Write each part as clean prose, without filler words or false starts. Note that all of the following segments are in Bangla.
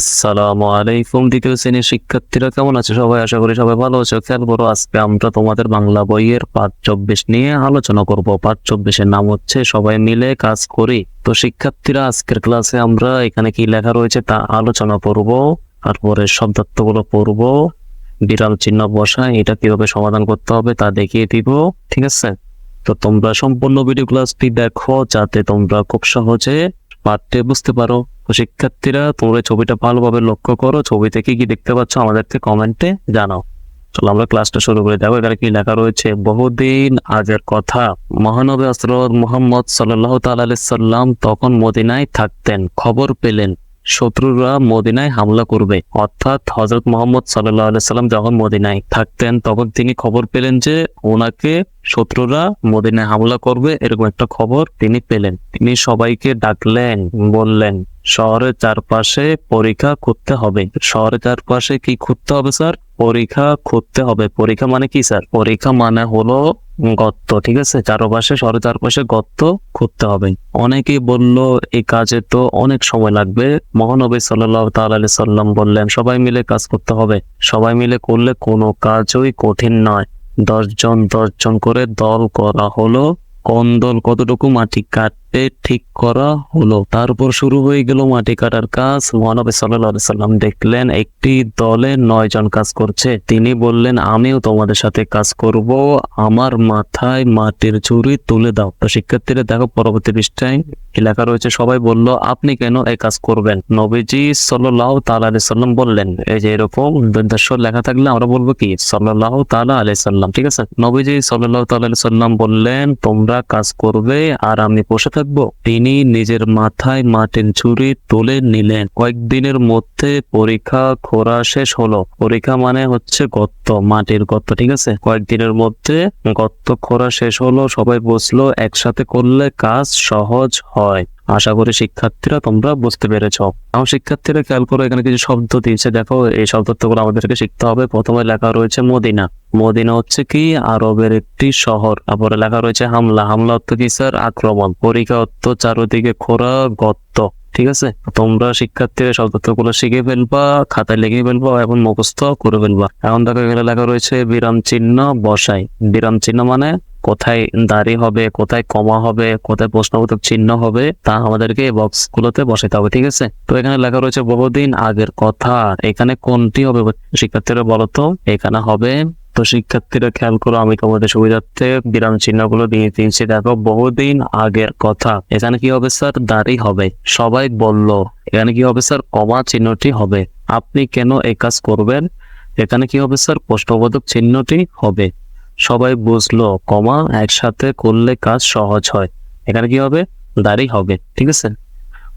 আসসালামু আলাইকুম। দ্বিতীয় শ্রেণীর শিক্ষার্থীরা কেমন আছো সবাই? আশা করি সবাই ভালো আছো। খেয়াল করো, আজকে আমরা তোমাদের বাংলা বইয়ের পাঠ 24 নিয়ে আলোচনা করব। পাঠ 24 এর নাম হচ্ছে সবাই মিলে কাজ করি। তো শিক্ষার্থীরা, আজকের ক্লাসে আমরা এখানে কি লেখা রয়েছে তা আলোচনা করব, তারপরে শব্দার্থগুলো পড়ব, বিরাম চিহ্ন বসায় এটা কিভাবে সমাধান করতে হবে তা দেখিয়ে দিব। ঠিক আছে? তো তোমরা সম্পূর্ণ ভিডিও ক্লাসটি দেখো যাতে তোমরা খুব সহজে পাঠটি বুঝতে পারো। তো শিক্ষার্থীরা, তোমরা ছবিটা ভালোভাবে লক্ষ্য করো, ছবিতে কি কি দেখতে পাচ্ছ আমাদেরকে কমেন্টে জানাও। চলো আমরা ক্লাসটা শুরু করে দেখো। এখানে কি লেখা রয়েছে? বহুদিন আগের কথা, মহানবী হযরত মুহাম্মদ সাল্লাল্লাহু তাআলা আলাইহি সাল্লাম তখন মদিনায় থাকতেন। খবর পেলেন শত্রুরা মদিনায় হামলা করবে। অর্থাৎ হযরত মুহাম্মদ সাল্লাল্লাহু আলাইহি সাল্লাম যখন মদিনায় থাকতেন তখন তিনি খবর পেলেন যে ওনাকে শত্রুরা মদিনায় হামলা করবে, এরকম একটা খবর তিনি পেলেন। তিনি সবাইকে ডাকলেন, বললেন শহরের চারপাশে পরীক্ষা করতে হবে। শহরের চারপাশে কি করতে হবে স্যার? পরীক্ষা করতে হবে। পরীক্ষা মানে কি স্যার? পরীক্ষা মানে হলো গর্ত। ঠিক আছে? চারপাশে, শহরের চারপাশে গর্ত করতে হবে। অনেকেই বলল এই কাজে তো অনেক সময় লাগবে। মহানবী সাল্লাল্লাহু তাআলা আলাইহি সাল্লাম বললেন সবাই মিলে কাজ করতে হবে। সবাই মিলে করলে কোনো কাজই কঠিন নয়। 10 জন করে দল করা হলো। কোন দল কতটুকু মাটি কাটতে ঠিক করা হলো। তারপর শুরু হয়ে গেল মাটি কাটার কাজ। মহানবী সাল্লাল্লাহু আলাইহি সাল্লাম দেখলেন একটি দলে 9 জন কাজ করছে। তিনি বললেন আমিও তোমাদের সাথে কাজ করব, আমার মাথায় মাটির ঝুড়ি তুলে দাও। তো শিক্ষার্থীরা দেখো পরবর্তী পৃষ্ঠায় লেখা রয়েছে সবাই বলল আপনি কেন এই কাজ করবেন? নবীজি সাল্লাল্লাহু তাআলা আলাইহি সাল্লাম বললেন, এই যে এরকম দন্তাস্ব লেখা থাকলে আমরা বলবো কি? সাল্লাল্লাহু তাআলা আলাইহি সাল্লাম। ঠিক আছে? নবীজি সাল্লাল্লাহু তাআলা আলাইহি সাল্লাম বললেন তোমরা কাজ করবে আর আমি বসে থাকবো। তিনি নিজের মাথায় মাটির ঝুড়ি তুলে নিলেন। কয়েকদিনের মধ্যে পরীক্ষা খোঁড়া শেষ হলো। পরীক্ষা মানে হচ্ছে গর্ত, মাটির গর্ত। ঠিক আছে? কয়েকদিনের মধ্যে গর্ত খোঁড়া শেষ হলো। সবাই বুঝলো একসাথে করলে কাজ সহজ হয়। আশা করি শিক্ষার্থীরা তোমরা বুঝতে পেরেছ। আমার শিক্ষার্থীরা খেয়াল করো, এখানে কিছু শব্দ দিয়েছে, দেখো এই শব্দগুলো আমাদেরকে শিখতে হবে। প্রথমে লেখা রয়েছে মদিনা। মদিনা হচ্ছে কি? আরবের একটি শহর। তারপরে লেখা রয়েছে হামলা। হামলা অর্থ কি স্যার? আক্রমণ। পরীক্ষা অর্থ চারদিকে খোঁড়া গর্ত। ঠিক আছে? তোমরা শিক্ষার্থীরা শব্দগুলো শিখে ফেলবা, খাতায় লিখে ফেলবা এবং মুখস্থ করে ফেলবা। এখন দেখো এখানে লেখা রয়েছে বিরাম চিহ্ন বসাই। বিরাম চিহ্ন মানে কোথায় দাড়ি হবে, কোথায় কমা হবে, কোথায় প্রশ্নবোধক চিহ্ন হবে তা আমাদেরকে বক্স গুলোতে বসাতে হবে। ঠিক আছে? তো এখানে লেখা রয়েছে বহুদিন আগের কথা। এখানে কোনটি হবে শিক্ষার্থীরা বলো তো? এখানে হবে। তো শিক্ষার্থীরা খেয়াল করো, আমি তোমাদের সুবিধার্থে বিরাম চিহ্নগুলো দিয়ে দিয়েছি। দেখো বহুদিন আগের কথা, এখানে কি হবে স্যার? দাড়ি হবে। সবাই বলল, এখানে কি হবে স্যার? কমা চিহ্নটি হবে। আপনি কেন এই কাজ করবেন? এখানে কি হবে স্যার? প্রশ্নবোধক চিহ্নটি হবে। সবাই বুঝলো, কমা একসাথে করলে কাজ সহজ হয়। এখানে কি হবে? দাড়ি হবে। ঠিক আছে?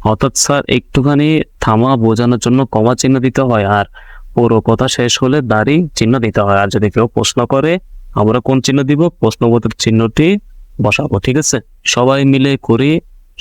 অর্থাৎ স্যার একটুখানি থামা বোঝানোর জন্য কমা চিহ্ন দিতে হয়, আর পুরো কথা শেষ হলে দাড়ি চিহ্ন দিতে হয়। আর যদি কেউ প্রশ্ন করে আমরা কোন চিহ্ন দিব? প্রশ্নবোধক চিহ্নটি বসাবো। ঠিক আছে? সবাই মিলে করি।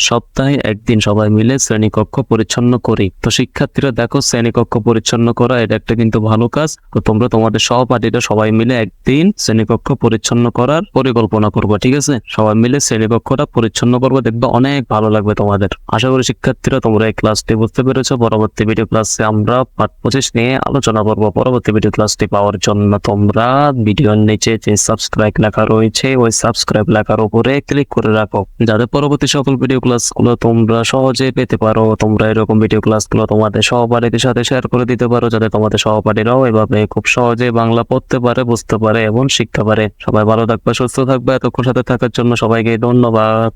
সপ্তাহে একদিন সবাই মিলে শ্রেণীকক্ষ পরিচ্ছন্ন করি। তো শিক্ষার্থীরা দেখো, শ্রেণীকক্ষ পরিচ্ছন্ন করা এটা একটা কিন্তু ভালো কাজ। তো তোমরা তোমাদের সহপাঠীরা সবাই মিলে একদিন শ্রেণীকক্ষ পরিচ্ছন্ন করার পরিকল্পনা করবো। ঠিক আছে? সবাই মিলে শ্রেণীকক্ষটা পরিচ্ছন্ন করবো, দেখবে অনেক ভালো লাগবে তোমাদের। আশা করি শিক্ষার্থীরা তোমরা এই ক্লাসটি বুঝতে পেরেছো। পরবর্তী ভিডিও ক্লাসে আমরা পাঠ 25 নিয়ে আলোচনা করবো। পরবর্তী ভিডিও ক্লাসটি পাওয়ার জন্য তোমরা ভিডিওর নিচে যে সাবস্ক্রাইব লেখা রয়েছে ওই সাবস্ক্রাইব লেখার উপরে ক্লিক করে রাখো, যাতে পরবর্তী সকল ভিডিও ক্লাসগুলো তোমরা সহজে পেতে পারো। তোমরা এরকম ভিডিও ক্লাসগুলো তোমাদের সহপাঠীদের সাথে শেয়ার করে দিতে পারো, যাতে তোমাদের সহপাঠীরাও এভাবে খুব সহজে বাংলা পড়তে পারে, বুঝতে পারে এবং শিখতে পারে। সবাই ভালো থাকবে, সুস্থ থাকবে। এতক্ষণ সাথে থাকার জন্য সবাইকে ধন্যবাদ।